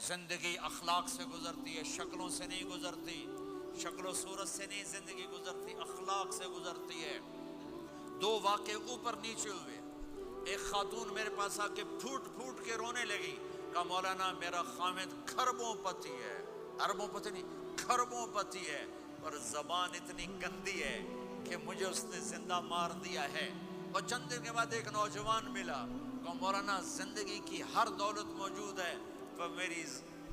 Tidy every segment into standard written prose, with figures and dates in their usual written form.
زندگی اخلاق سے گزرتی ہے، شکلوں سے نہیں گزرتی، شکل و صورت سے نہیں زندگی گزرتی، اخلاق سے گزرتی ہے۔ دو واقعے اوپر نیچے ہوئے، ایک خاتون میرے پاس آ کے پھوٹ پھوٹ کے رونے لگی، کہا مولانا میرا خامد کھربوں پتی ہے، اربوں پتی نہیں، کھربوں پتی ہے، اور زبان اتنی گندی ہے کہ مجھے اس نے زندہ مار دیا ہے۔ اور چند دن کے بعد ایک نوجوان ملا، کہا مولانا زندگی کی ہر دولت موجود ہے پر میری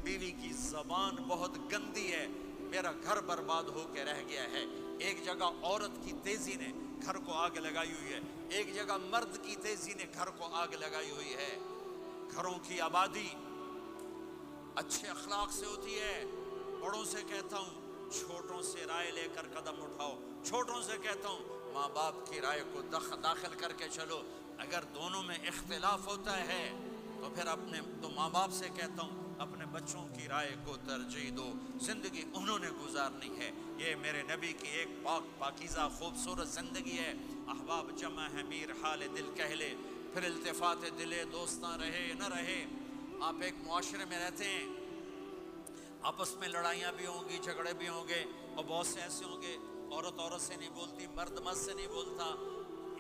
بیوی کی زبان بہت گندی ہے، میرا گھر برباد ہو کے رہ گیا ہے۔ ایک جگہ عورت کی تیزی نے گھر کو آگ لگائی ہوئی ہے، ایک جگہ مرد کی تیزی نے گھر کو آگ لگائی ہوئی ہے۔ گھروں کی آبادی اچھے اخلاق سے ہوتی ہے۔ بڑوں سے کہتا ہوں چھوٹوں سے رائے لے کر قدم اٹھاؤ، چھوٹوں سے کہتا ہوں ماں باپ کی رائے کو داخل کر کے چلو۔ اگر دونوں میں اختلاف ہوتا ہے تو پھر تو ماں باپ سے کہتا ہوں اپنے بچوں کی رائے کو ترجیح دو، زندگی انہوں نے گزارنی ہے۔ یہ میرے نبی کی ایک پاکیزہ خوبصورت زندگی ہے۔ احباب جمع ہے میر حال دل کہلے، پھر التفات دلے دوستاں رہے نہ رہے۔ آپ ایک معاشرے میں رہتے ہیں، آپس میں لڑائیاں بھی ہوں گی، جھگڑے بھی ہوں گے، اور بہت سے ایسے ہوں گے عورت عورت سے نہیں بولتی، مرد مرد سے نہیں بولتا۔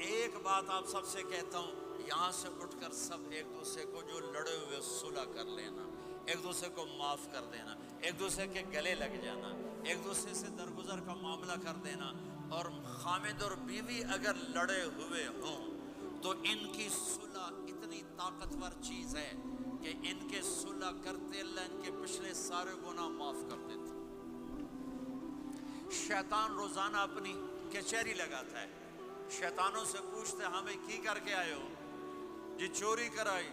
ایک بات آپ سب سے کہتا ہوں، یہاں سے اٹھ کر سب ایک دوسرے کو جو لڑے ہوئے صلح کر لینا، ایک دوسرے کو معاف کر دینا، ایک دوسرے کے گلے لگ جانا، ایک دوسرے سے درگزر کا معاملہ کر دینا۔ اور خامد اور بیوی اگر لڑے ہوئے ہوں تو ان کی صلح اتنی طاقتور چیز ہے کہ ان کے صلح کرتے اللہ ان کے پچھلے سارے گناہ معاف کر دیتے۔ شیطان روزانہ اپنی کچہری لگاتا ہے، شیطانوں سے پوچھتے ہمیں کی کر کے آئے ہو؟ جی چوری کرائی،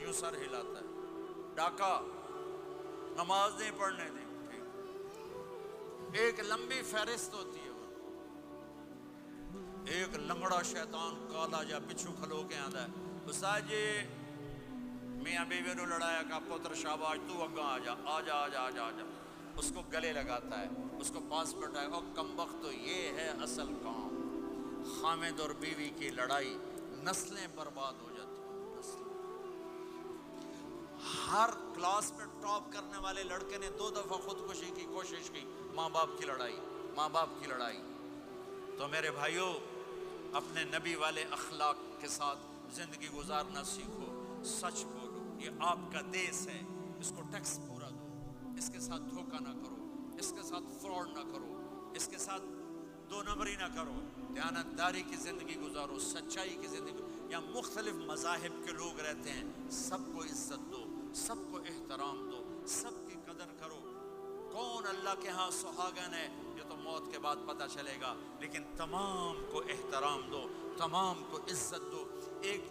یوں سر ہلاتا ہے، ڈاکہ، نماز نہیں پڑھنے دی، ایک لمبی فہرست ہوتی ہے۔ ایک لنگڑا شیطان کالا جا پچھو کھلو کے آندا ہے، استاد جی میاں بیوی نے لڑایا، کہا پتر شاباش تو اگاں آ جا آ جا آ جا آ جا آ جا، اس کو گلے لگاتا ہے، اس کو پاس بٹھائے، اور کمبخت تو یہ ہے اصل کام۔ خامد اور بیوی کی لڑائی نسلیں برباد ہو جاتی ہیں، نسلیں۔ ہر کلاس میں ٹاپ کرنے والے لڑکے نے 2 دفعہ خودکشی کی کوشش کی، ماں باپ کی لڑائی، ماں باپ کی لڑائی۔ تو میرے بھائیوں اپنے نبی والے اخلاق کے ساتھ زندگی گزارنا سیکھو، سچ بولو، یہ آپ کا دیس ہے، اس کو ٹیکس پورا دو، اس کے ساتھ دھوکہ نہ کرو، اس کے ساتھ فراڈ نہ کرو، اس کے ساتھ 2 نمبری نہ کرو، دیانتداری کی زندگی گزارو، سچائی کی زندگی۔ یہاں مختلف مذاہب کے لوگ رہتے ہیں، سب کو عزت دو، سب کو احترام دو، سب کی قدر کرو۔ کون اللہ کے ہاں سہاگن ہے یہ تو موت کے بعد پتہ چلے گا، لیکن تمام کو احترام دو، تمام کو عزت دو۔ ایک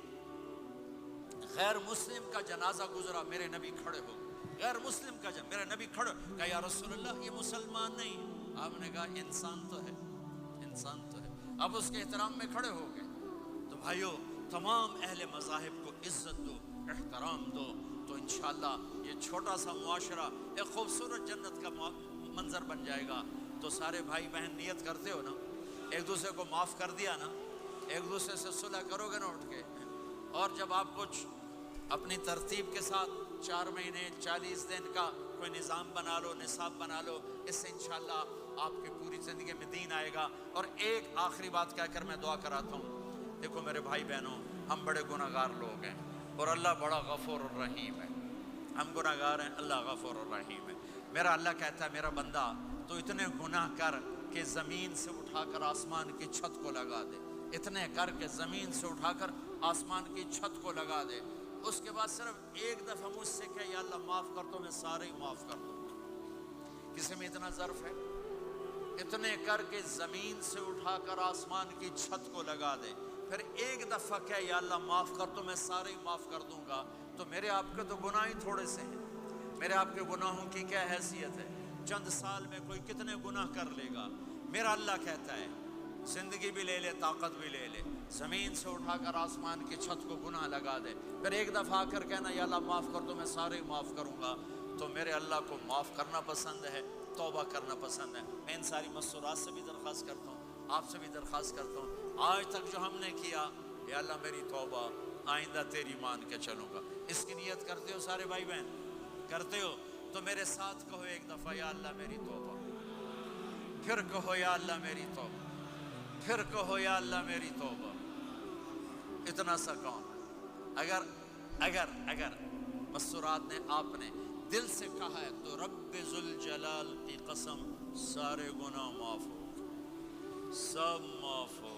غیر مسلم کا جنازہ گزرا، میرے نبی کھڑے ہو گئے، غیر مسلم کا میرے نبی کھڑے، کہا یا رسول اللہ یہ مسلمان نہیں، آپ نے کہا انسان تو ہے، انسان تو ہے، اب اس کے احترام میں کھڑے ہو گئے۔ تو بھائیو تمام اہل مذاہب کو عزت دو، احترام دو، تو انشاءاللہ یہ چھوٹا سا معاشرہ ایک خوبصورت جنت کا منظر بن جائے گا۔ تو سارے بھائی بہن نیت کرتے ہو نا، ایک دوسرے کو معاف کر دیا نا، ایک دوسرے سے صلح کرو گے نا اٹھ کے، اور جب آپ کچھ اپنی ترتیب کے ساتھ 4 مہینے 40 دن کا کوئی نظام بنا لو، نصاب بنا لو، اس سے انشاءاللہ آپ کی پوری زندگی میں دین آئے گا۔ اور ایک آخری بات کہہ کر میں دعا کراتا ہوں، دیکھو میرے بھائی بہنوں، ہم بڑے گناہ گار لوگ ہیں اور اللہ بڑا غفور الرحیم ہے۔ ہم گناہ گار ہیں، اللہ غفور الرحیم ہے۔ میرا اللہ کہتا ہے میرا بندہ تو اتنے گناہ کر کہ زمین سے اٹھا کر آسمان کی چھت کو لگا دے، اتنے کر کے زمین سے اٹھا کر آسمان کی چھت کو لگا دے، اس کے بعد صرف ایک دفعہ مجھ سے کہ یا اللہ معاف کر تو میں سارے ہی معاف کر دوں۔ کسی میں اتنا ظرف ہے؟ اتنے کر کے زمین سے اٹھا کر آسمان کی چھت کو لگا دے، پھر ایک دفعہ کہ یا اللہ معاف کر تو میں سارے ہی معاف کر دوں گا۔ تو میرے آپ کے تو گناہ ہی تھوڑے سے ہیں، میرے آپ کے گناہوں کی کیا حیثیت ہے؟ چند سال میں کوئی کتنے گناہ کر لے گا۔ میرا اللہ کہتا ہے زندگی بھی لے لے، طاقت بھی لے لے، زمین سے اٹھا کر آسمان کی چھت کو گناہ لگا دے، پھر ایک دفعہ آ کر کہنا یا اللہ معاف کر تو میں سارے ہی معاف کروں گا۔ تو میرے اللہ کو معاف کرنا پسند ہے، توبہ کرنا پسند ہے۔ میں ان ساری مسورات سے بھی درخواست کرتا ہوں، آپ سے بھی درخواست کرتا ہوں، آج تک جو ہم نے کیا یا اللہ میری توبہ، آئندہ تیری مان کے چلوں گا، اس کی نیت کرتے ہو سارے بھائی بہن؟ کرتے ہو تو میرے ساتھ کہو ایک دفعہ یا اللہ میری توبہ، پھر کہو یا اللہ میری توبہ، پھر کہو یا اللہ میری توبہ۔ اتنا سا کون اگر مسرات نے آپ نے دل سے کہا ہے تو رب ذوالجلال کی قسم سارے گناہ معاف ہو، سب معاف ہو۔